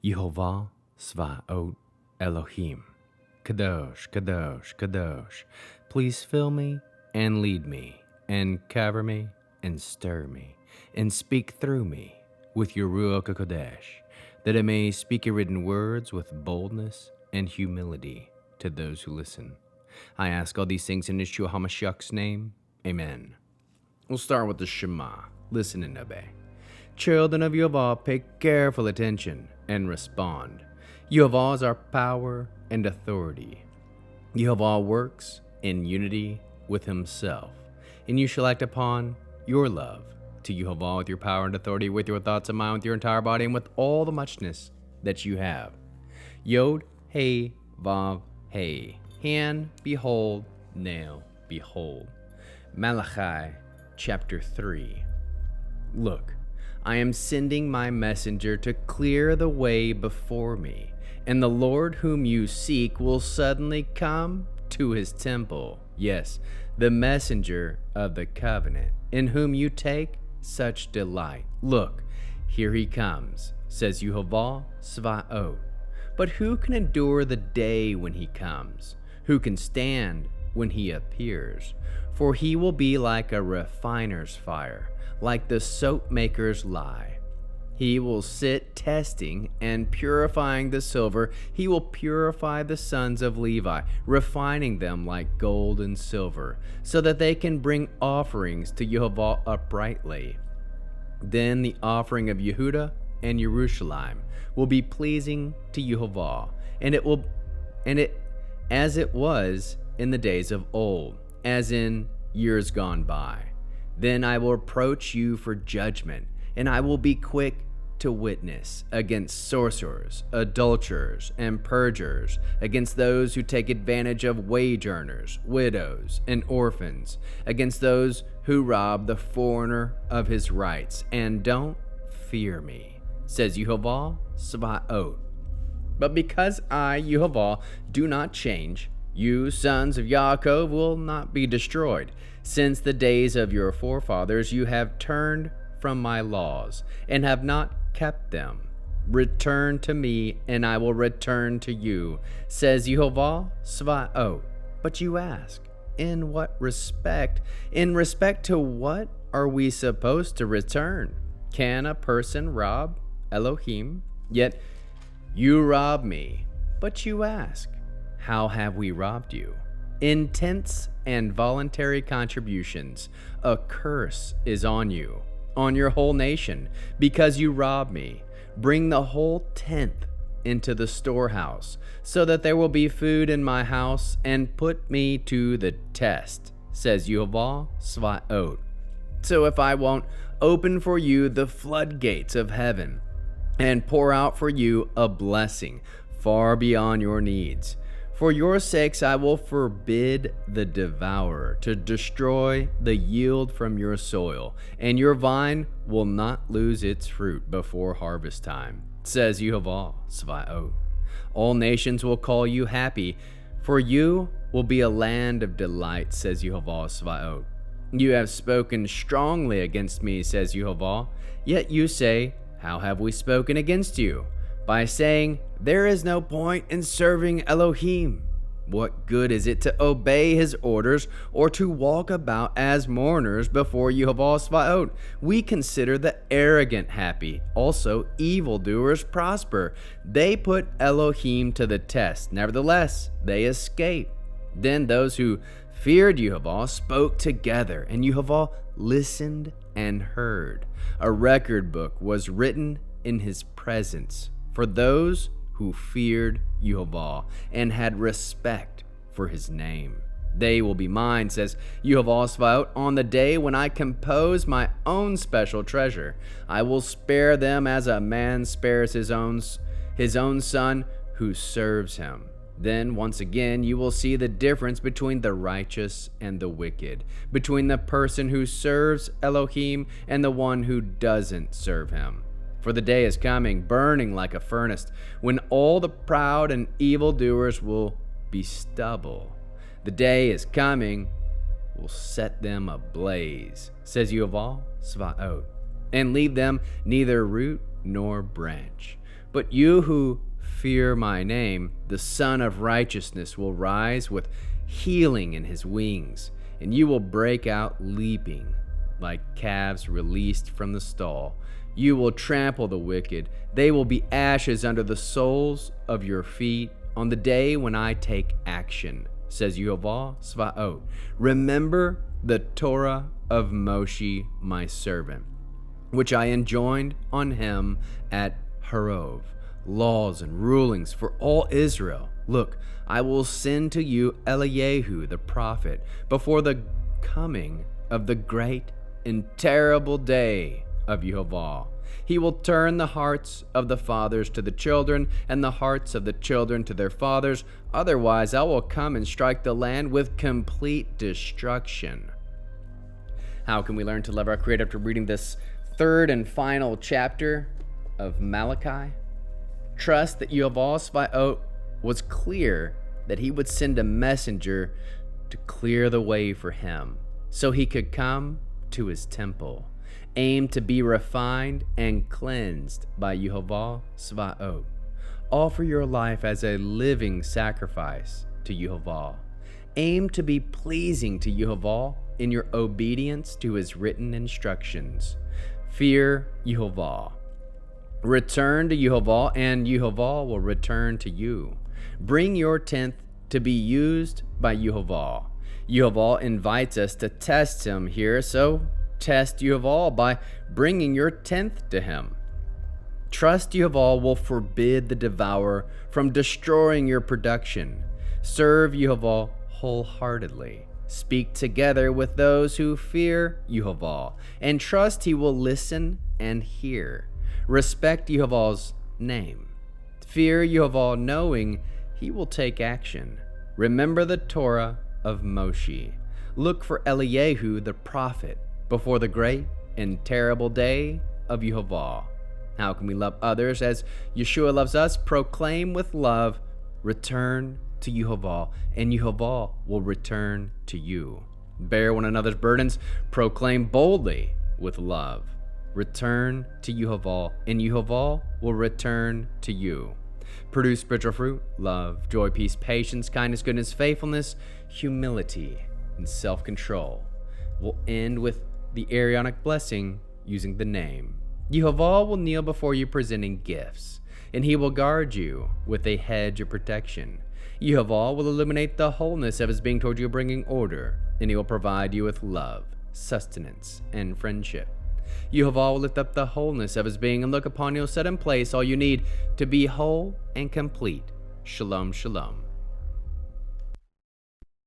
Yehovah Svaot Elohim. Kadosh, Kadosh, Kadosh. Please fill me and lead me and cover me and stir me and speak through me with your Ruach HaKodesh, that I may speak your written words with boldness and humility to those who listen. I ask all these things in Yeshua HaMashiach's name. Amen. We'll start with the Shema. Listen and obey. Children of Yehovah, pay careful attention and respond. Yehovah is our power and authority. Yehovah works in unity with himself, and you shall act upon your love to Yehovah with your power and authority, with your thoughts and mind, with your entire body, and with all the muchness that you have. Yod, Hey, Vav, Hey. Hand, behold, nail, behold. Malachi chapter 3. Look, I am sending my messenger to clear the way before me, and the Lord whom you seek will suddenly come to his temple. Yes, the messenger of the covenant, in whom you take such delight. Look, here he comes, says Yehovah Svaot. But who can endure the day when he comes? Who can stand when he appears? For he will be like a refiner's fire, like the soap maker's lye. He will sit testing and purifying the silver. He will purify the sons of Levi, refining them like gold and silver, so that they can bring offerings to Yehovah uprightly. Then the offering of Yehuda and Jerusalem will be pleasing to Yehovah, as it was in the days of old, as in years gone by. Then I will approach you for judgment, and I will be quick to witness against sorcerers, adulterers, and perjurers, against those who take advantage of wage earners, widows, and orphans, against those who rob the foreigner of his rights, and don't fear me, says Yehovah Svaot. But because I, Yehovah, do not change, you, sons of Yaakov, will not be destroyed. Since the days of your forefathers, you have turned from my laws and have not kept them. Return to me, and I will return to you, says Yehovah Svaot. But you ask, in what respect? In respect to what are we supposed to return? Can a person rob Elohim? Yet you rob me. But you ask, how have we robbed you? In tenths and voluntary contributions, a curse is on you, on your whole nation, because you rob me. Bring the whole tenth into the storehouse, so that there will be food in my house, and put me to the test, says Yehovah Svaot. So if I won't open for you the floodgates of heaven, and pour out for you a blessing far beyond your needs, for your sakes I will forbid the devourer to destroy the yield from your soil, and your vine will not lose its fruit before harvest time, says Yehovah Svaot. All nations will call you happy, for you will be a land of delight, says Yehovah Svaot. You have spoken strongly against me, says Yehovah. Yet you say, how have we spoken against you? By saying, there is no point in serving Elohim. What good is it to obey his orders or to walk about as mourners before Yehovah Svaot? We consider the arrogant happy. Also, evildoers prosper. They put Elohim to the test. Nevertheless, they escape. Then those who feared Yehovah spoke together, and Yehovah listened and heard. A record book was written in his presence for those who feared Yehovah and had respect for his name. They will be mine, says Yehovah Svaot, on the day when I compose my own special treasure. I will spare them as a man spares his own son who serves him. Then once again you will see the difference between the righteous and the wicked, between the person who serves Elohim and the one who doesn't serve him. For the day is coming, burning like a furnace, when all the proud and evildoers will be stubble. The day is coming, will set them ablaze, says Yehovah Svaot, and leave them neither root nor branch. But you who fear my name, the Son of Righteousness will rise with healing in his wings, and you will break out leaping like calves released from the stall. You will trample the wicked. They will be ashes under the soles of your feet on the day when I take action, says Yehovah Svaot. Remember the Torah of Moshe, my servant, which I enjoined on him at Horeb, laws and rulings for all Israel. Look, I will send to you Eliyahu the prophet before the coming of the great and terrible day of Yehovah. He will turn the hearts of the fathers to the children, and the hearts of the children to their fathers. Otherwise, I will come and strike the land with complete destruction. How can we learn to love our Creator after reading this third and final chapter of Malachi? Trust that Yehovah Svaot was clear that he would send a messenger to clear the way for him so he could come to his temple. Aim to be refined and cleansed by Yehovah Svaot. Offer your life as a living sacrifice to Yehovah. Aim to be pleasing to Yehovah in your obedience to his written instructions. Fear Yehovah. Return to Yehovah, and Yehovah will return to you. Bring your tenth to be used by Yehovah. Yehovah invites us to test him here, so test Yehovah by bringing your tenth to him. Trust Yehovah will forbid the devourer from destroying your production. Serve Yehovah wholeheartedly. Speak together with those who fear Yehovah, and trust he will listen and hear. Respect Yehovah's name. Fear Yehovah, knowing he will take action. Remember the Torah of Moshe. Look for Eliyahu the prophet before the great and terrible day of Yehovah. How can we love others as Yeshua loves us? Proclaim with love, return to Yehovah, and Yehovah will return to you. Bear one another's burdens, proclaim boldly with love. Return to Yehovah, and Yehovah will return to you. Produce spiritual fruit, love, joy, peace, patience, kindness, goodness, faithfulness, humility, and self-control. We'll end with the Aaronic blessing using the name. Yehovah will kneel before you presenting gifts, and he will guard you with a hedge of protection. Yehovah will illuminate the wholeness of his being toward you, bringing order, and he will provide you with love, sustenance, and friendship. Yehovah will lift up the wholeness of his being and look upon you, set in place all you need to be whole and complete. Shalom, shalom.